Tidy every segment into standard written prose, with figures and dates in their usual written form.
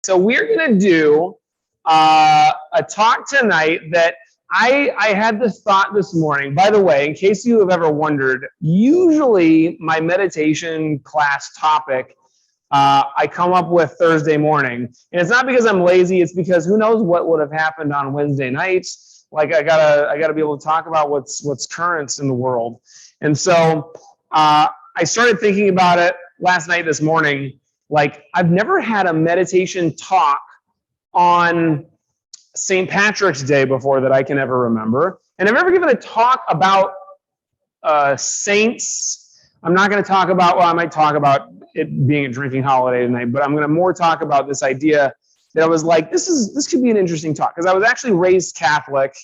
So we're going to do a talk tonight that I had this thought this morning. By the way, in case you have ever wondered, usually my meditation class topic I come up with Thursday morning. And it's not because I'm lazy, it's because who knows what would have happened on Wednesday nights. Like I gotta be able to talk about what's current in the world. And so I started thinking about it last night, this morning. Like, I've never had a meditation talk on St. Patrick's Day before that I can ever remember. And I've never given a talk about saints. I'm not going to talk about, well, I might talk about it being a drinking holiday tonight, but I'm going to more talk about this idea that I was like, this could be an interesting talk, because I was actually raised Catholic.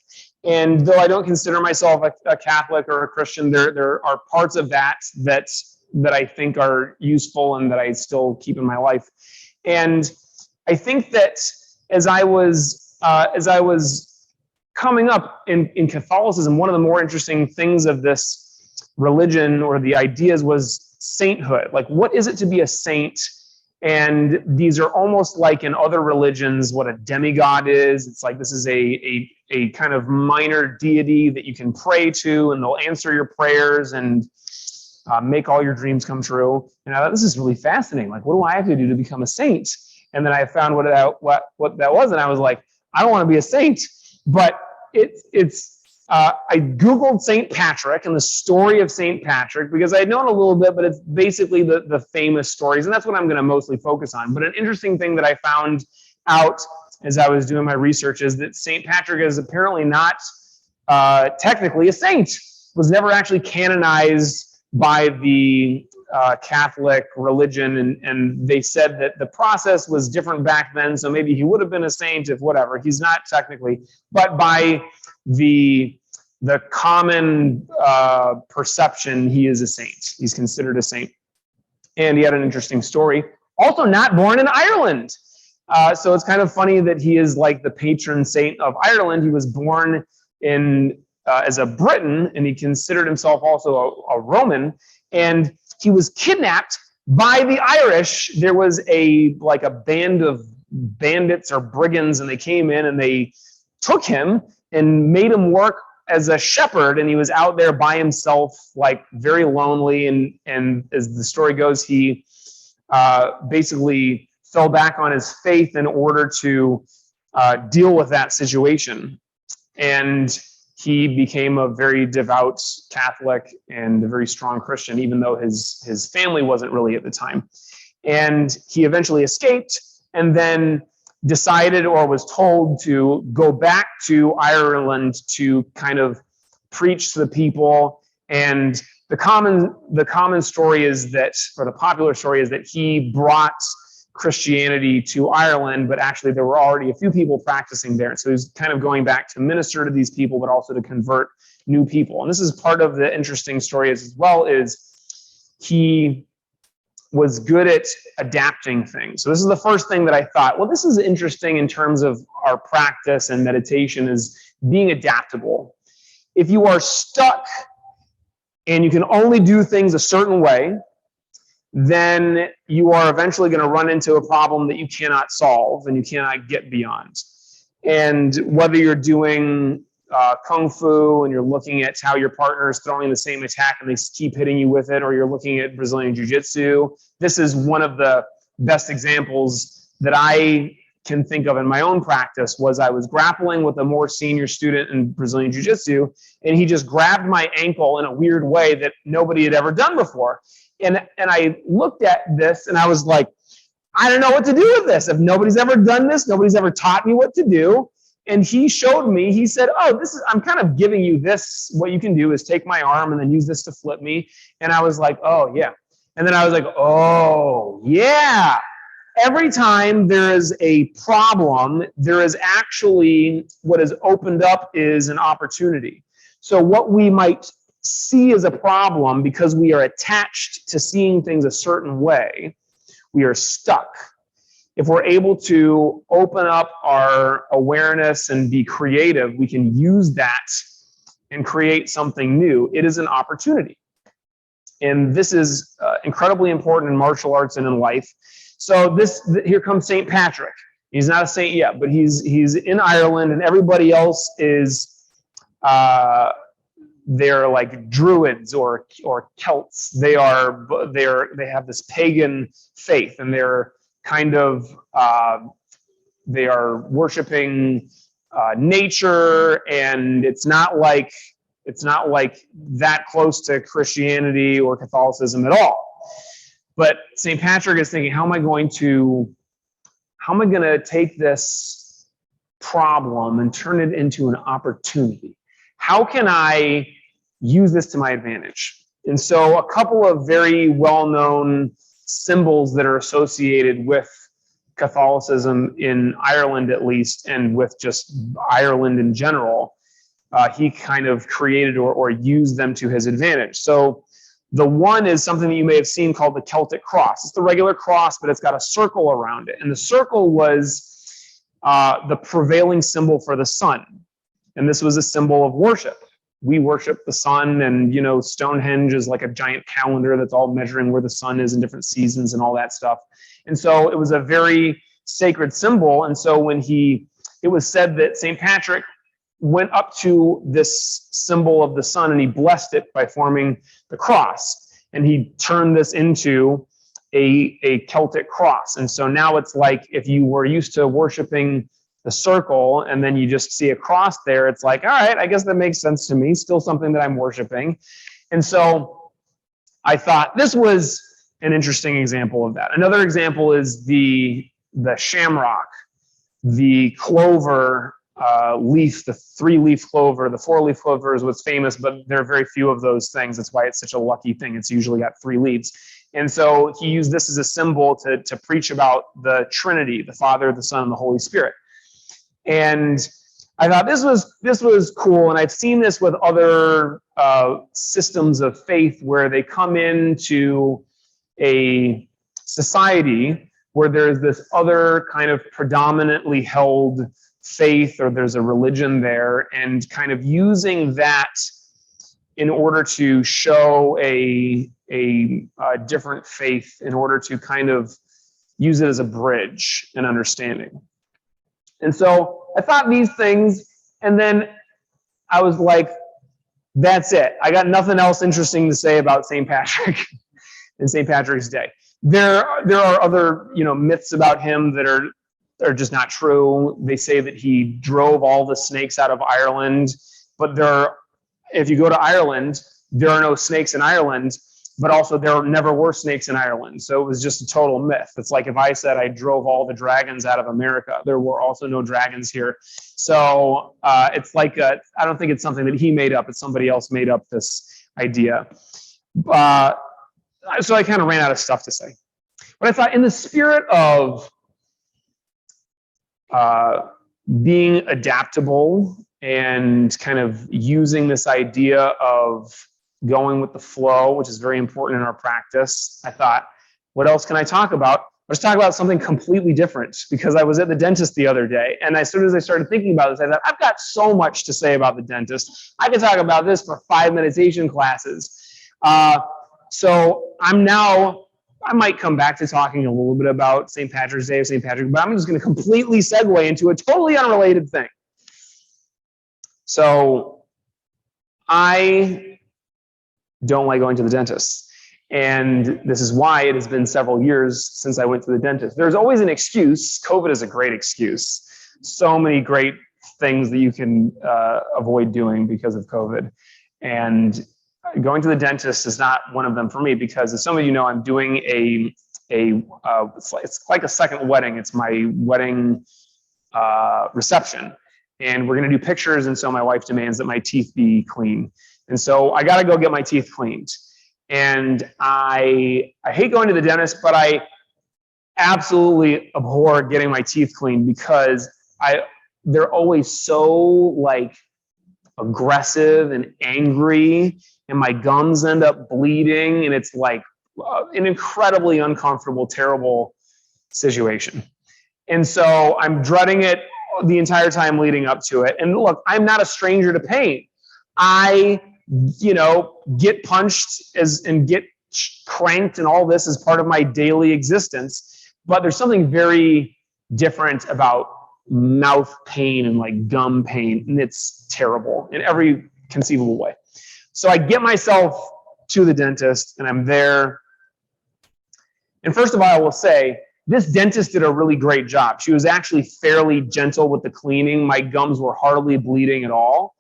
And though I don't consider myself a Catholic or a Christian, there are parts of that I think are useful and that I still keep in my life. And I think that as I was coming up in Catholicism, one of the more interesting things of this religion, or the ideas, was sainthood. Like, what is it to be a saint? And these are almost like in other religions what a demigod is. It's like this is a kind of minor deity that you can pray to, and they'll answer your prayers and make all your dreams come true. And I thought, this is really fascinating. Like, what do I have to do to become a saint? And then I found what that was, and I was like, I don't want to be a saint. But I Googled St. Patrick and the story of St. Patrick, because I had known a little bit, but it's basically the famous stories, and that's what I'm going to mostly focus on. But an interesting thing that I found out as I was doing my research is that St. Patrick is apparently not technically a saint, was never actually canonized by the Catholic religion, and they said that the process was different back then, so maybe he would have been a saint if whatever. He's not technically, but by the common perception, he is a saint. He's considered a saint. And he had an interesting story. Also not born in Ireland. So it's kind of funny that he is like the patron saint of Ireland. He was born as a Briton, and he considered himself also a Roman. And he was kidnapped by the Irish. There was a band of bandits or brigands, and they came in and they took him and made him work as a shepherd, and he was out there by himself, like very lonely. And as the story goes, he basically fell back on his faith in order to deal with that situation. And he became a very devout Catholic and a very strong Christian, even though his family wasn't really at the time. And he eventually escaped, and then decided, or was told, to go back to Ireland to kind of preach to the people. And the common story is that, or the popular story is that he brought Christianity to Ireland, but actually there were already a few people practicing there. So he's kind of going back to minister to these people, but also to convert new people. And this is part of the interesting story as well, is he was good at adapting things. So this is the first thing that I thought, well, this is interesting in terms of our practice and meditation, is being adaptable. If you are stuck and you can only do things a certain way, then you are eventually going to run into a problem that you cannot solve and you cannot get beyond. And whether you're doing Kung Fu and you're looking at how your partner is throwing the same attack and they keep hitting you with it, or you're looking at Brazilian Jiu-Jitsu, this is one of the best examples that I can think of in my own practice. Was I was grappling with a more senior student in Brazilian Jiu-Jitsu, and he just grabbed my ankle in a weird way that nobody had ever done before. And I looked at this and I was like, I don't know what to do with this. If nobody's ever done this, nobody's ever taught me what to do. And he showed me, he said, oh, I'm kind of giving you this. What you can do is take my arm and then use this to flip me. And I was like, oh, yeah. And then I was like, oh, yeah. Every time there is a problem, there is actually, what is opened up is an opportunity. So what we might see as a problem, because we are attached to seeing things a certain way, we are stuck. If we're able to open up our awareness and be creative, we can use that and create something new. It is an opportunity. And this is incredibly important in martial arts and in life. So here comes St. Patrick. He's not a saint yet, but he's in Ireland, and everybody else is they're like Druids or Celts. They have this pagan faith, and they're kind of they are worshiping nature, and it's not like that close to Christianity or Catholicism at all. But St. Patrick is thinking, how am I going to take this problem and turn it into an opportunity? How can I use this to my advantage? And so a couple of very well-known symbols that are associated with Catholicism in Ireland, at least, and with just Ireland in general, he kind of created or used them to his advantage. So the one is something that you may have seen called the Celtic Cross. It's the regular cross, but it's got a circle around it. And the circle was the prevailing symbol for the sun. And this was a symbol of worship. We worship the sun, and Stonehenge is like a giant calendar that's all measuring where the sun is in different seasons and all that stuff. And so it was a very sacred symbol. And so when it was said that St. Patrick went up to this symbol of the sun and he blessed it by forming the cross. And he turned this into a Celtic cross. And so now it's like if you were used to worshiping the circle and then you just see a cross there, it's like, all right, I guess that makes sense to me. Still something that I'm worshiping. And so I thought this was an interesting example of that. Another example is the shamrock, the clover leaf, the 3-leaf clover. The 4-leaf clover is what's famous, but there are very few of those things. That's why it's such a lucky thing. It's usually got 3 leaves. And so he used this as a symbol to preach about the Trinity, the Father, the Son, and the Holy Spirit. And I thought this was cool, and I've seen this with other systems of faith where they come into a society where there's this other kind of predominantly held faith, or there's a religion there, and kind of using that in order to show a different faith, in order to kind of use it as a bridge and understanding. And so I thought these things, and then I was like, that's it. I got nothing else interesting to say about St. Patrick and St. Patrick's Day. There are other myths about him that are just not true. They say that he drove all the snakes out of Ireland, but if you go to Ireland, there are no snakes in Ireland, but also there never were snakes in Ireland. So it was just a total myth. It's like if I said I drove all the dragons out of America, there were also no dragons here. So it's like, I don't think it's something that he made up. It's somebody else made up this idea. So I kind of ran out of stuff to say. But I thought, in the spirit of being adaptable and kind of using this idea of going with the flow, which is very important in our practice, I thought, what else can I talk about? Let's talk about something completely different, because I was at the dentist the other day, and as soon as I started thinking about this, I thought, I've got so much to say about the dentist. I could talk about this for 5 meditation classes. So I might come back to talking a little bit about St. Patrick's Day or St. Patrick, but I'm just going to completely segue into a totally unrelated thing. So I don't like going to the dentist. And this is why it has been several years since I went to the dentist. There's always an excuse. COVID is a great excuse. So many great things that you can avoid doing because of COVID. And going to the dentist is not one of them for me, because as some of you know, I'm doing it's like a second wedding. It's my wedding reception. And we're going to do pictures. And so my wife demands that my teeth be clean. And so I got to go get my teeth cleaned. And I hate going to the dentist, but I absolutely abhor getting my teeth cleaned, because they're always so like aggressive and angry, and my gums end up bleeding, and it's like an incredibly uncomfortable, terrible situation. And so I'm dreading it the entire time leading up to it. And look, I'm not a stranger to pain. I get punched and get cranked, and all this is part of my daily existence. But there's something very, different about mouth pain and like gum pain, and it's terrible in every conceivable way. So I get myself to the dentist, and I'm there. And first of all, I will say, this dentist did a really great job. She was actually fairly gentle with the cleaning. My gums were hardly bleeding at all,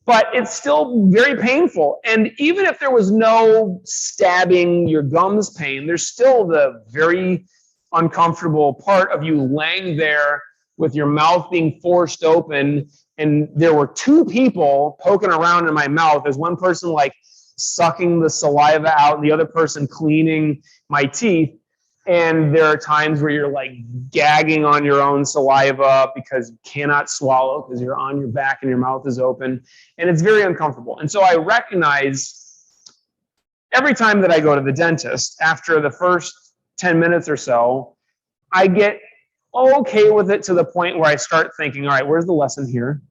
but it's still very painful. And even if there was no stabbing your gums pain, there's still the very uncomfortable part of you laying there with your mouth being forced open. And there were two people poking around in my mouth. There's one person like sucking the saliva out and the other person cleaning my teeth. And there are times where you're like gagging on your own saliva because you cannot swallow because you're on your back and your mouth is open. And it's very uncomfortable. And so I recognize every time that I go to the dentist, after the first 10 minutes or so, I get okay with it to the point where I start thinking, all right, where's the lesson here?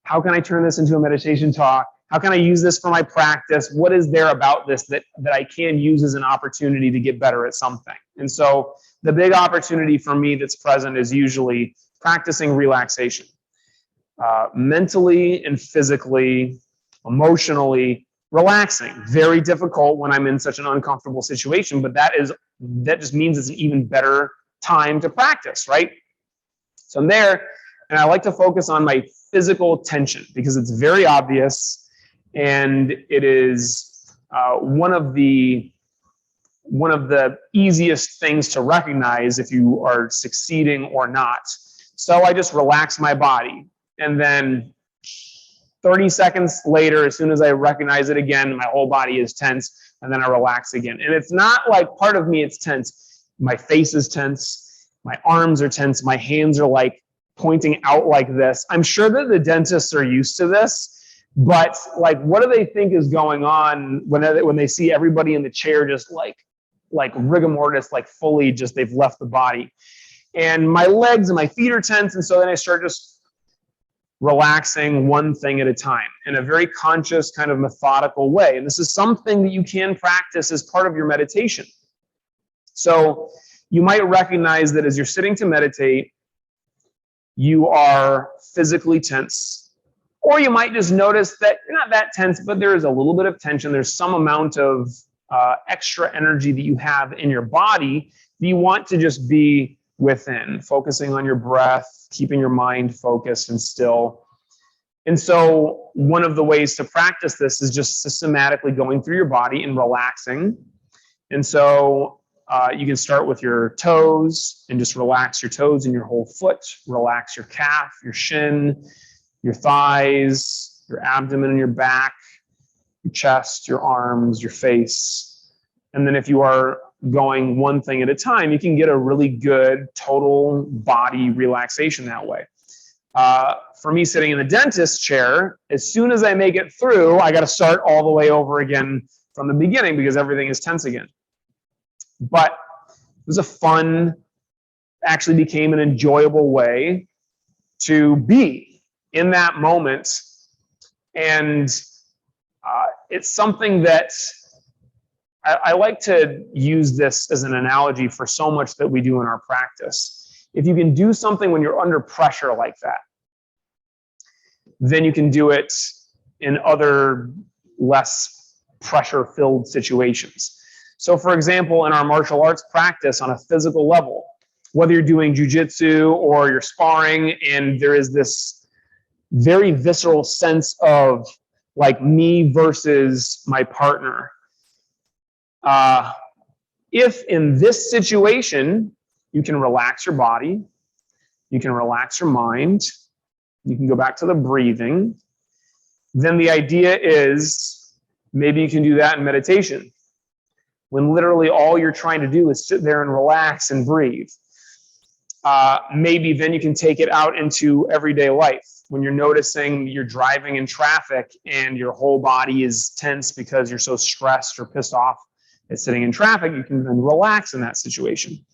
How can I turn this into a meditation talk? How can I use this for my practice? What is there about this that I can use as an opportunity to get better at something? And so the big opportunity for me that's present is usually practicing relaxation. Mentally and physically, emotionally, relaxing. Very difficult when I'm in such an uncomfortable situation, but that just means it's an even better time to practice, right? So I'm there, and I like to focus on my physical tension because it's very obvious. And it is one of the easiest things to recognize if you are succeeding or not. So I just relax my body. And then 30 seconds later, as soon as I recognize it again, my whole body is tense, and then I relax again. And it's not like part of me it's tense. My face is tense. My arms are tense. My hands are like pointing out like this. I'm sure that the dentists are used to this. But like, what do they think is going on when they see everybody in the chair just like rigor mortis, like fully just they've left the body? And my legs and my feet are tense, and so then I start just relaxing one thing at a time in a very conscious, kind of methodical way. And this is something that you can practice as part of your meditation. So you might recognize that as you're sitting to meditate, you are physically tense. Or you might just notice that you're not that tense, but there is a little bit of tension. There's some amount of extra energy that you have in your body that you want to just be within, focusing on your breath, keeping your mind focused and still. And so one of the ways to practice this is just systematically going through your body and relaxing. And so you can start with your toes and just relax your toes and your whole foot. Relax your calf, your shin, your thighs, your abdomen and your back, your chest, your arms, your face. And then if you are going one thing at a time, you can get a really good total body relaxation that way. For me, sitting in the dentist chair, as soon as I make it through, I got to start all the way over again from the beginning because everything is tense again. But it was a fun, actually became an enjoyable way to be in that moment. And it's something that I like to use this as an analogy for so much that we do in our practice. If you can do something when you're under pressure like that, then you can do it in other less pressure-filled situations. So for example, in our martial arts practice on a physical level, whether you're doing jiu-jitsu or you're sparring and there is this very visceral sense of like me versus my partner. If in this situation, you can relax your body, you can relax your mind, you can go back to the breathing, then the idea is maybe you can do that in meditation when literally all you're trying to do is sit there and relax and breathe. Maybe then you can take it out into everyday life. When you're noticing you're driving in traffic and your whole body is tense because you're so stressed or pissed off at sitting in traffic, you can then relax in that situation.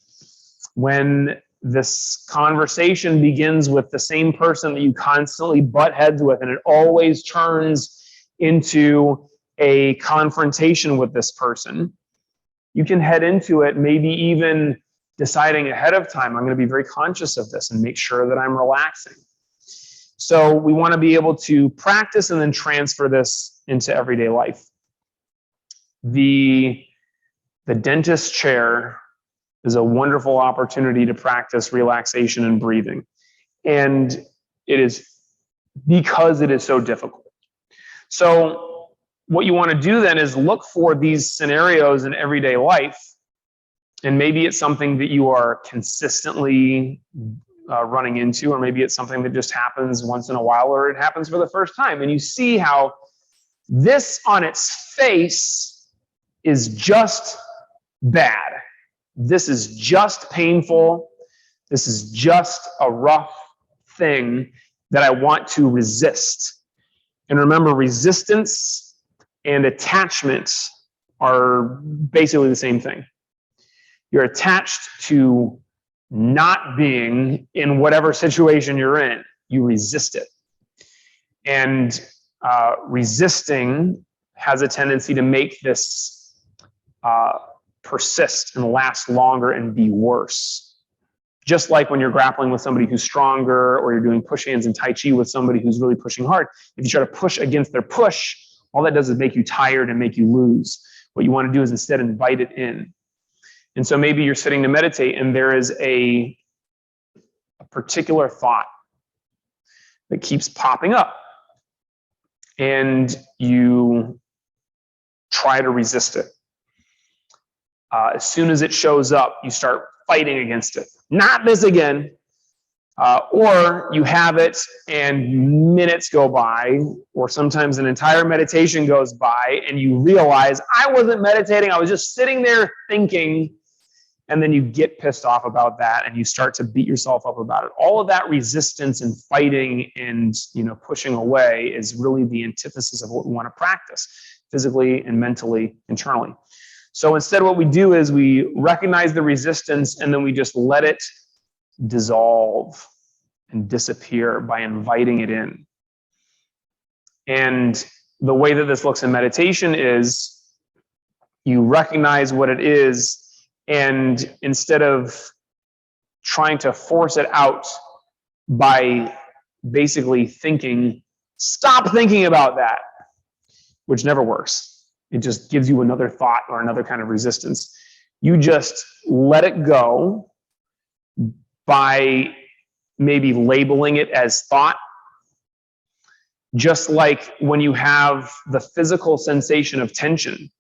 When this conversation begins with the same person that you constantly butt heads with, and it always turns into a confrontation with this person, you can head into it maybe even deciding ahead of time, I'm going to be very conscious of this and make sure that I'm relaxing. So we want to be able to practice and then transfer this into everyday life. The dentist chair is a wonderful opportunity to practice relaxation and breathing. And it is because it is so difficult. So what you want to do then is look for these scenarios in everyday life. And maybe it's something that you are consistently running into, or maybe it's something that just happens once in a while, or it happens for the first time. And you see how this on its face is just bad. This is just painful. This is just a rough thing that I want to resist. And remember, resistance and attachment are basically the same thing. You're attached to not being in whatever situation you're in. You resist it. And resisting has a tendency to make this persist and last longer and be worse. Just like when you're grappling with somebody who's stronger, or you're doing push hands and Tai Chi with somebody who's really pushing hard, if you try to push against their push, all that does is make you tired and make you lose. What you want to do is instead invite it in. And so maybe you're sitting to meditate and there is a particular thought that keeps popping up. And you try to resist it. As soon as it shows up, you start fighting against it. Not this again. Or you have it and minutes go by, or sometimes an entire meditation goes by, and you realize, I wasn't meditating, I was just sitting there thinking. And then you get pissed off about that and you start to beat yourself up about it. All of that resistance and fighting and pushing away is really the antithesis of what we want to practice physically and mentally, internally. So instead, what we do is we recognize the resistance and then we just let it dissolve and disappear by inviting it in. And the way that this looks in meditation is you recognize what it is, and instead of trying to force it out by basically thinking, stop thinking about that, which never works. It just gives you another thought or another kind of resistance. You just let it go by maybe labeling it as thought. Just like when you have the physical sensation of tension,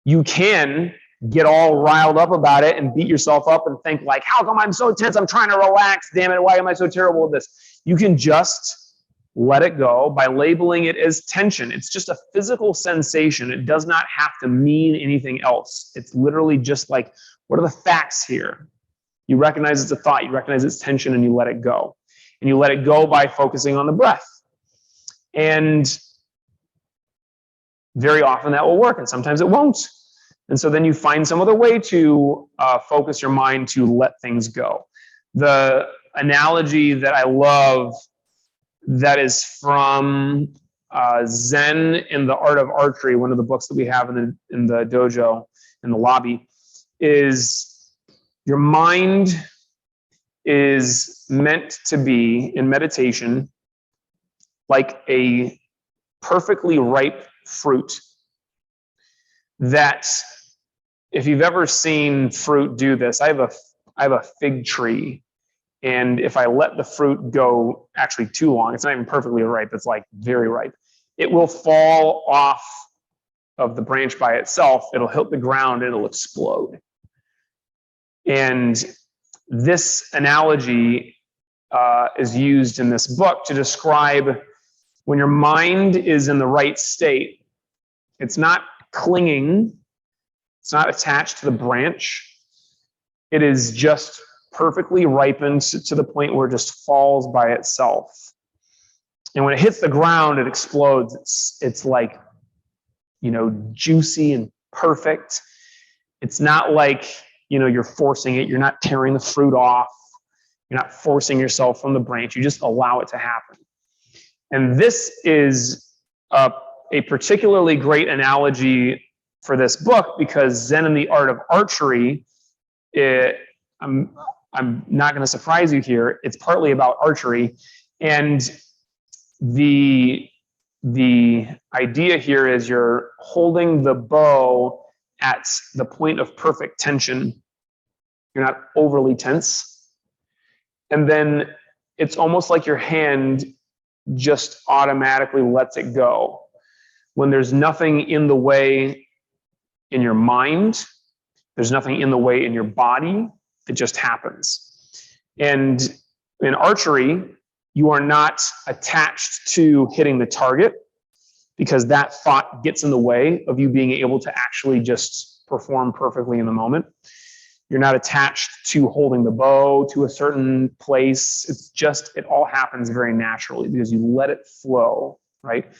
you can get all riled up about it and beat yourself up and think like, how come I'm so tense? I'm trying to relax. Damn it. Why am I so terrible at this? You can just let it go by labeling it as tension. It's just a physical sensation. It does not have to mean anything else. It's literally just like, what are the facts here? You recognize it's a thought. You recognize it's tension and you let it go. And you let it go by focusing on the breath. And very often that will work, and sometimes it won't. And so then you find some other way to focus your mind to let things go. The analogy that I love that is from Zen in the Art of Archery, one of the books that we have in the dojo, in the lobby, is your mind is meant to be, in meditation, like a perfectly ripe fruit that, if you've ever seen fruit do this, I have a fig tree, and if I let the fruit go actually too long, it's not even perfectly ripe, it's like very ripe, it will fall off of the branch by itself, it'll hit the ground, it'll explode. And this analogy is used in this book to describe when your mind is in the right state. It's not clinging, it's not attached to the branch. It is just perfectly ripened to the point where it just falls by itself. And when it hits the ground, it explodes. It's like, juicy and perfect. It's not like, you're forcing it. You're not tearing the fruit off. You're not forcing yourself from the branch. You just allow it to happen. And this is a particularly great analogy for this book, because Zen in the Art of Archery, I'm not going to surprise you here. It's partly about archery, and the idea here is you're holding the bow at the point of perfect tension. You're not overly tense, and then it's almost like your hand just automatically lets it go when there's nothing in the way in your mind. There's nothing in the way in your body. It just happens. And in archery, you are not attached to hitting the target, because that thought gets in the way of you being able to actually just perform perfectly in the moment. You're not attached to holding the bow to a certain place. It's just, it all happens very naturally because you let it flow, right?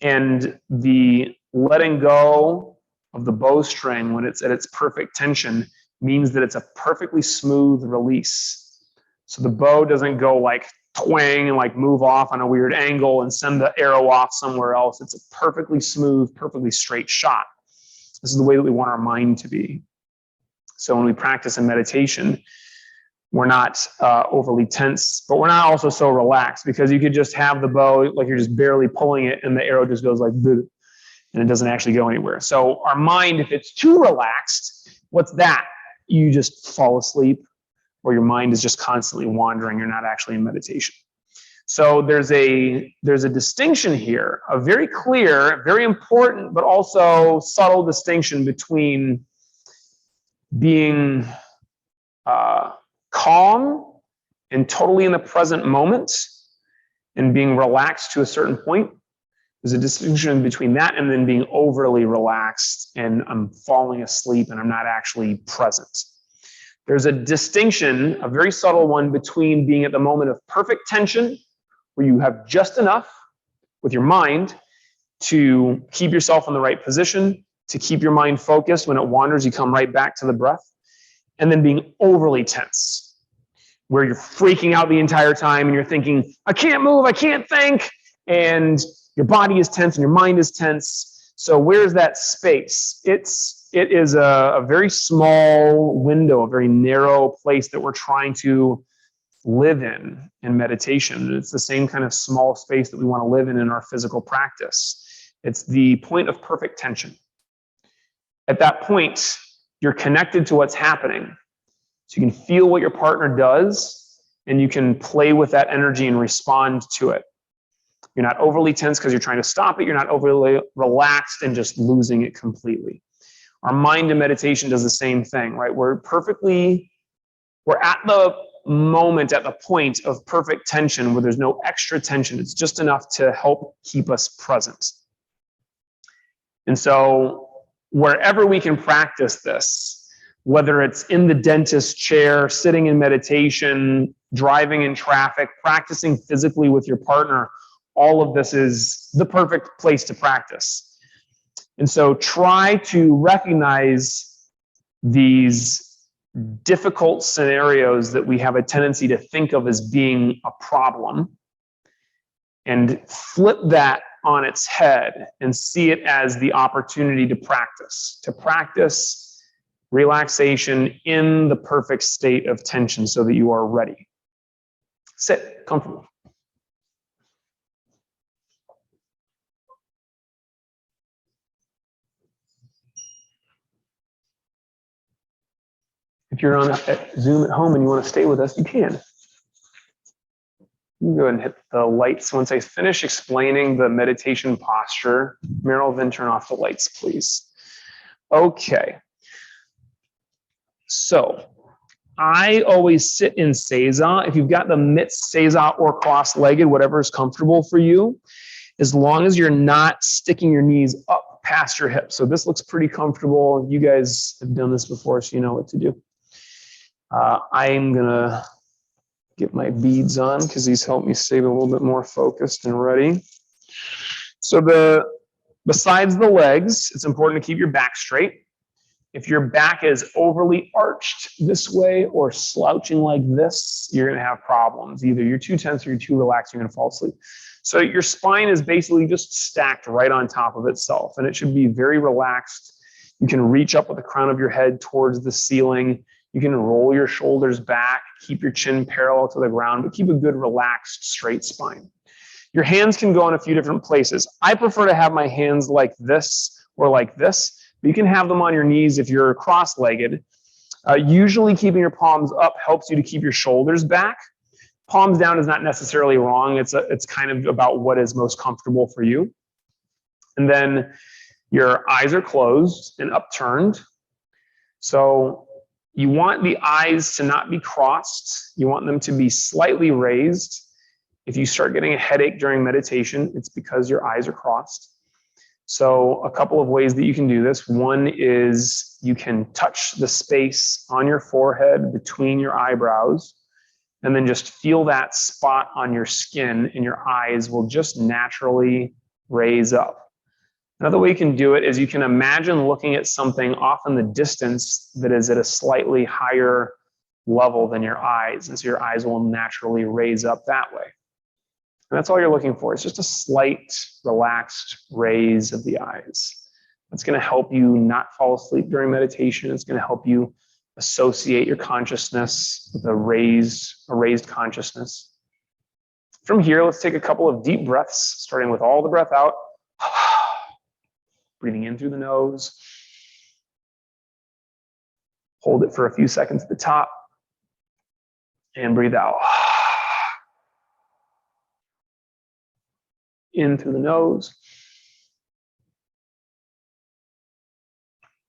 And the letting go of the bowstring when it's at its perfect tension means that it's a perfectly smooth release. So the bow doesn't go like twang and like move off on a weird angle and send the arrow off somewhere else. It's a perfectly smooth, perfectly straight shot. This is the way that we want our mind to be. So when we practice in meditation, we're not overly tense, but we're not also so relaxed, because you could just have the bow like you're just barely pulling it and the arrow just goes like and it doesn't actually go anywhere. So our mind, if it's too relaxed, what's that? You just fall asleep, or your mind is just constantly wandering. You're not actually in meditation. So there's a distinction here, a very clear, very important, but also subtle distinction between being calm and totally in the present moment and being relaxed to a certain point. There's a distinction between that and then being overly relaxed and I'm falling asleep and I'm not actually present. There's a distinction, a very subtle one, between being at the moment of perfect tension, where you have just enough with your mind to keep yourself in the right position, to keep your mind focused. When it wanders, you come right back to the breath. And then being overly tense, where you're freaking out the entire time and you're thinking, I can't move, I can't think. And your body is tense and your mind is tense. So where's that space? It is a very small window, a very narrow place that we're trying to live in meditation. It's the same kind of small space that we want to live in our physical practice. It's the point of perfect tension. At that point, you're connected to what's happening. So you can feel what your partner does, and you can play with that energy and respond to it. You're not overly tense because you're trying to stop it. You're not overly relaxed and just losing it completely. Our mind in meditation does the same thing, right? We're at the moment, at the point of perfect tension where there's no extra tension. It's just enough to help keep us present. And so wherever we can practice this, whether it's in the dentist chair, sitting in meditation, driving in traffic, practicing physically with your partner, all of this is the perfect place to practice. And so try to recognize these difficult scenarios that we have a tendency to think of as being a problem, and flip that on its head and see it as the opportunity to practice relaxation in the perfect state of tension so that you are ready. Sit comfortable. If you're on Zoom at home and you want to stay with us, you can. You can go ahead and hit the lights. Once I finish explaining the meditation posture, Meryl, then turn off the lights, please. Okay. So I always sit in Seiza. If you've got the mitts, Seiza, or cross-legged, whatever is comfortable for you, as long as you're not sticking your knees up past your hips. So this looks pretty comfortable. You guys have done this before, so you know what to do. I'm going to get my beads on because these help me stay a little bit more focused and ready. So besides the legs, it's important to keep your back straight. If your back is overly arched this way or slouching like this, you're going to have problems. Either you're too tense or you're too relaxed, you're going to fall asleep. So your spine is basically just stacked right on top of itself, and it should be very relaxed. You can reach up with the crown of your head towards the ceiling. You can roll your shoulders back, keep your chin parallel to the ground, but keep a good relaxed straight spine. Your hands can go in a few different places. I prefer to have my hands like this or like this, but you can have them on your knees if you're cross-legged. Usually keeping your palms up helps you to keep your shoulders back. Palms down is not necessarily wrong. It's kind of about what is most comfortable for you. And then your eyes are closed and upturned. So you want the eyes to not be crossed. You want them to be slightly raised. If you start getting a headache during meditation, it's because your eyes are crossed. So a couple of ways that you can do this. One is you can touch the space on your forehead between your eyebrows, and then just feel that spot on your skin, and your eyes will just naturally raise up. Another way you can do it is you can imagine looking at something off in the distance that is at a slightly higher level than your eyes, and so your eyes will naturally raise up that way. And that's all you're looking for. It's just a slight, relaxed raise of the eyes. That's going to help you not fall asleep during meditation. It's going to help you associate your consciousness with a raised consciousness. From here, let's take a couple of deep breaths, starting with all the breath out. Breathing in through the nose. Hold it for a few seconds at the top. And breathe out. In through the nose.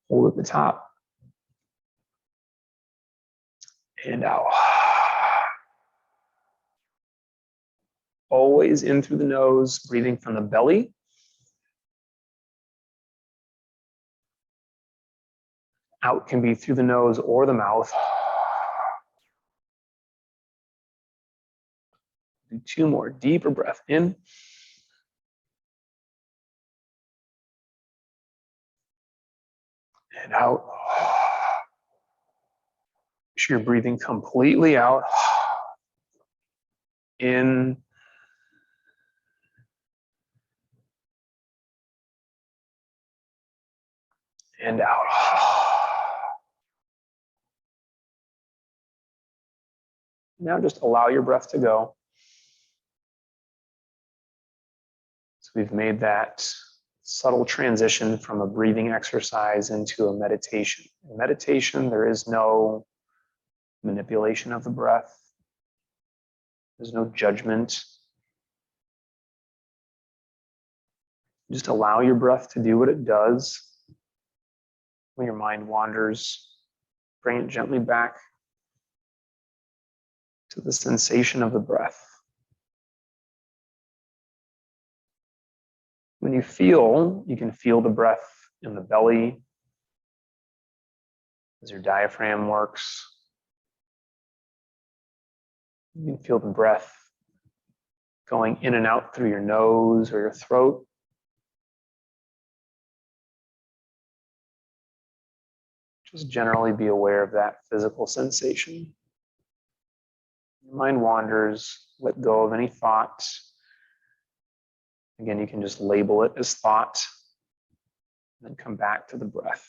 Hold at the top. And out. Always in through the nose, breathing from the belly. Out can be through the nose or the mouth. Do two more. Deeper breath in. And out. Make sure you're breathing completely out. In. And out. Now just allow your breath to go. So we've made that subtle transition from a breathing exercise into a meditation. In meditation, there is no manipulation of the breath. There's no judgment. Just allow your breath to do what it does. When your mind wanders, bring it gently back to the sensation of the breath. When you can feel the breath in the belly as your diaphragm works. You can feel the breath going in and out through your nose or your throat. Just generally be aware of that physical sensation. Your mind wanders, let go of any thought. Again, you can just label it as thought, and then come back to the breath.